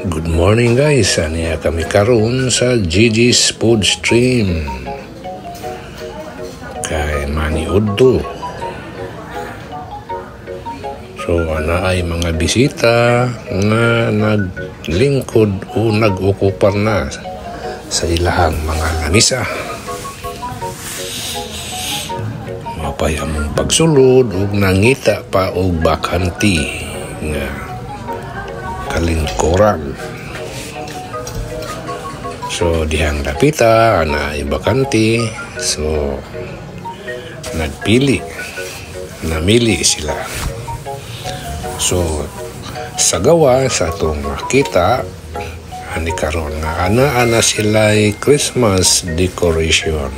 Good morning guys, aniya kami karon sa Gigi's Food Stream kay maniudto. So ana ay mga bisita nga naglingkod o nag-okupar na sa ilahang mga lamisa. Mapay among pagsulod ug nangita pa og bakanti nga kalingkoran. So dihang dapita ana ay bakanti, so namili sila. So sa gawa sa atong makita ani karon nga ana sila ay Christmas decoration.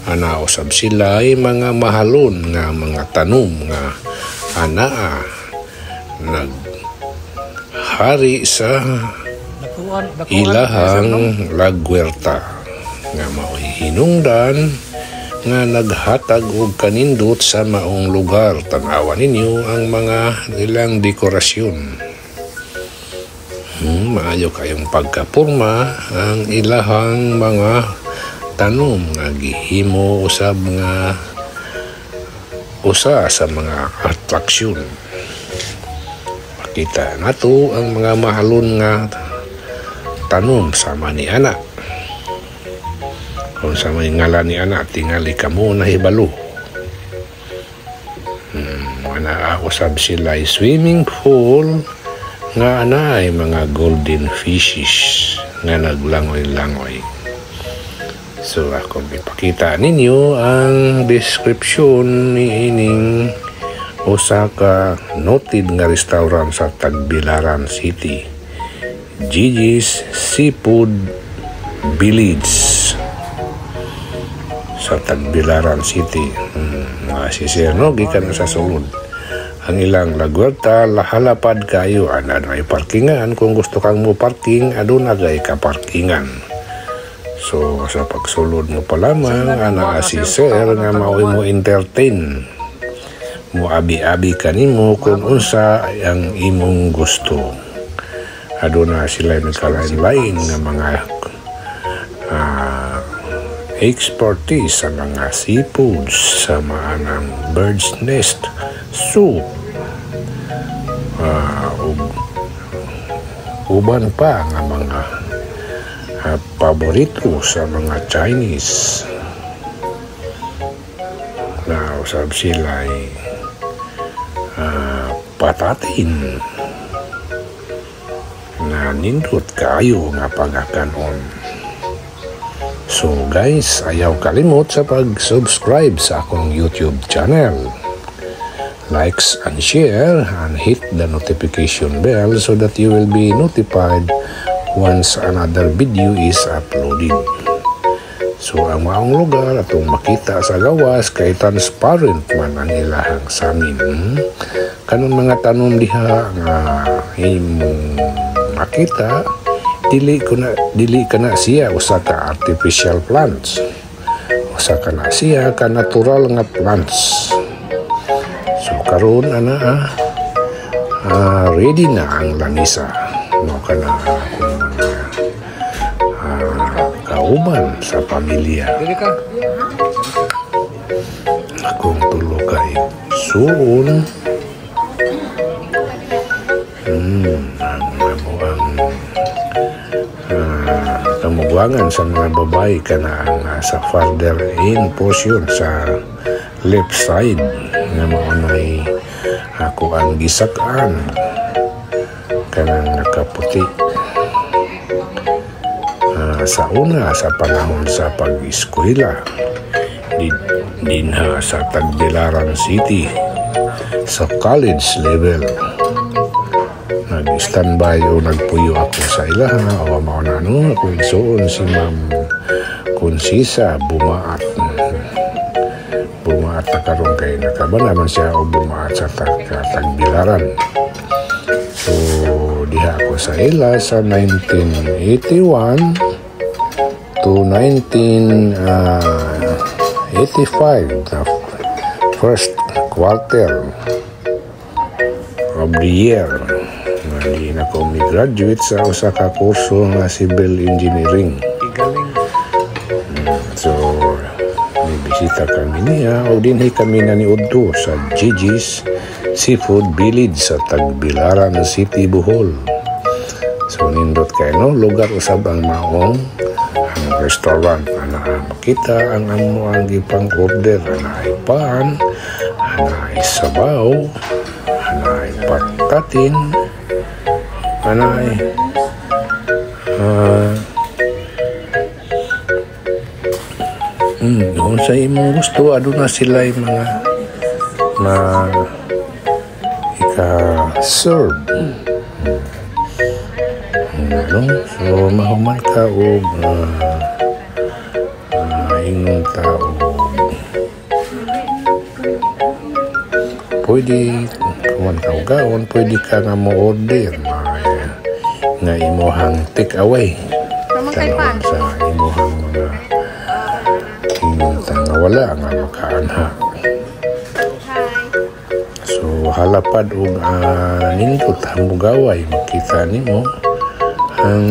Ana usab sila ay mga mahalon nga mga tanom nga ana hari sa ilahang lagwerta nga mao'y hinungdan nga naghatag og kanindot sa maong lugar. Tanawan ninyo ang mga ilang dekorasyon. Maayo kayong pagkapurma ang ilahang mga tanom nga gihimo usab nga usa sa mga atraksyon. Kita nato ang mga mahalon nga tanom sama ni ana. Kung sa may ngalan ni ana, tingali ka muna hibalo. Ana usab sila ay swimming pool nga ana ay mga golden fishes nga naglangoy-langoy. So akong ipakita ninyo ang description ni ining usa ka noted nga restaurant sa Tagbilaran City, Gigi's Seafood Village sa Tagbilaran City. Sisir no gikan sa sulod ang ilang lagwerta, lahalapad kayo ana ay parkingan. Kung gusto kang mo parking, aduna gay ka parkingan. So sa pagsulod mo pa lamang ana si sir nga mao mo entertain, mo abi-abi kanimo kung unsa ang imong gusto. Aduna sila nagkalain-lain nga mga expertise sa mga seafoods, sa mga bird's nest soup, uban pa nga mga paborito sa mga Chinese na usab sila ay patatin na nindot kayo nga pagakanon. So guys, ayaw kalimot sa pag-subscribe sa akong YouTube channel. Likes and share and hit the notification bell so that you will be notified once another video is uploaded. So ang maong lugar atong makita sa gawas kay transparent man ang ilahang samin. Kanon mga tanom diha nga imong makita, dili ka na siya usa ka artificial plants. Usa ka na siya ka natural nga plants. So karon ana ready na ang lamisa. No kana kauban sa pamilya. Akong tulo kay suon. Kamubuangan sa mga babae kana ang sa farther in portion sa left side nga maunay ako ang gisakaan kanang nakaputi. Sa una sa panahon sa pag-eskwela dinha sa Tagbilaran City sa college level, nag-standby o nagpuyo ako sa ilaha o maunano ako igsuon si Ma'am Consisa bumaat na karon kay nakabana man siya o bumaat sa Tagbilaran. So diha ako sa ila sa 1981 to 1985, the first quarter of the year. Di na ko mi-graduate sa usa ka kurso nga civil engineering. So may bisita kami niya o dinhi kami na ni Udto sa Gigi's Seafood Village sa Tagbilaran City, Bohol. So nindot kayo no, lugar usab ang maong ang restaurant ana makita ang amo ang gipang order, ana ay pan, ana ay sabaw, ana ay patatin, ana ay kung sa imong gusto, aduna sila yung mga ika-serve. So, mahuman ka o ingong tao. Pwede, kung ka ugaon, pwede ka nga mo order nga imuhang take away. Tanong sa imuhang mga nga wala nga makaanha. So halapad og nindot ang gaway, makita nimo ang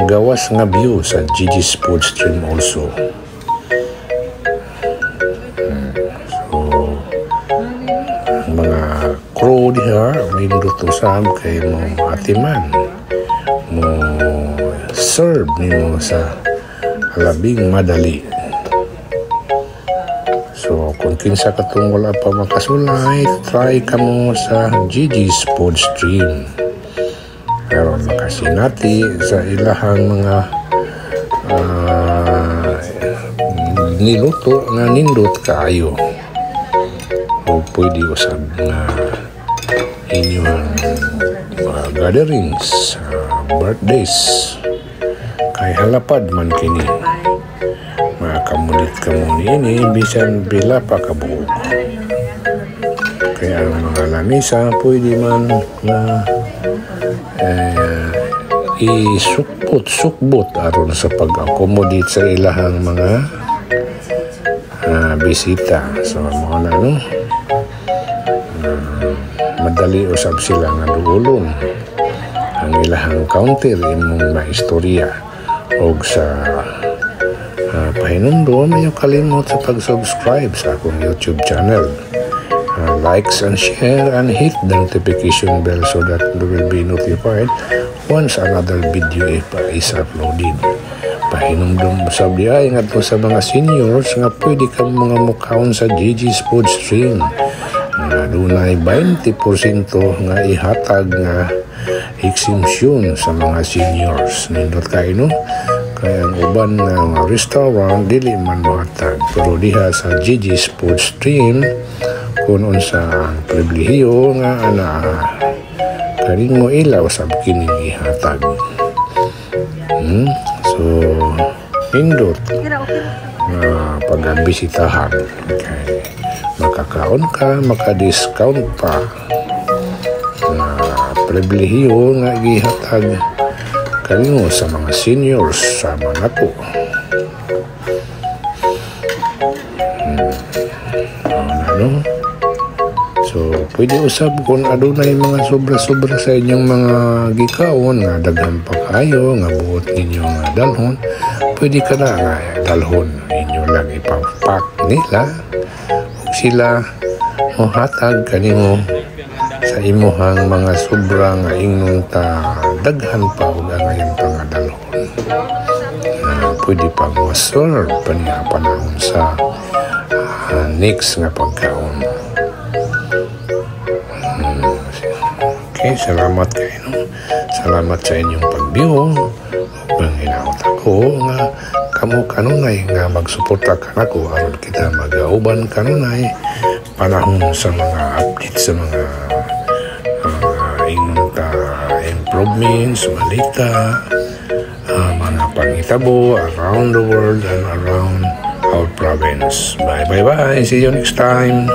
gawas nga view sa Gigi's Food Stream also. So ang mga crew diha nindot usab kay mo atiman mo serve nimo sa labing madali. So, kung kinsa katong wala pa makasulay, try ka mo sa Gigi's Food Stream. Pero makasinati sa ilahang mga niluto na nindot kaayo. O pwede usab na inyong gatherings, birthdays. Kay halapad man kini. Makamulit ka mo ini bisan bila pa kabuok. Kaya ang mga lamisa pwede man na isukbot aron sa pag-accommodate sa ilahang mga bisita. So mga no, madali usab sila nga duulon ang ilahang counter imong maistorya og sa pahinumdum, ayaw kalimot sa pag-subscribe sa akong YouTube channel. Likes and share and hit the notification bell so that you will be notified once another video is uploaded. Pahinumdum sa biyay nga to sa mga seniors nga pwede ka mga mukaon sa Gigi's Food Stream. Dunay 20% nga ihatag nga exemption sa mga seniors. Nindot kayo no? Kaya ang uban ng restaurant dili man mahatag, pero diha sa Gigi's Food Stream kung unsa ang pribilehiyo nga kaning mo ilaw sa kining ihatag. So indot pag-bisitahan, okay, makakaon ka, maka-discount pa na pribilehiyo nga gihatag kanimo sa mga seniors sa Monaco. Ano? So, pwede usab kung adunay mga sobra-sobra sa inyong mga gikaon nga daghan pa kayo nga buot ninyo nga dalhon, pwede ka na nga dalhon ninyo lang ipapak nila ug sila mo hatag kanimo sa imuhang mga sobra nga ingnon ta daghan pa ug ngayon pa nga dalhon. Pwede pa mo serve pa niya panahon sa next nga pagkaon. Okay, salamat kayo. Salamat sa inyong pag-view. Ang hinaot ako nga kamo kanunay nga magsuporta ka nako aron kita mag-auban kanunay panahon sa mga update sa mga improvements, balita, mga pangitabo around the world and around our province. Bye. See you next time.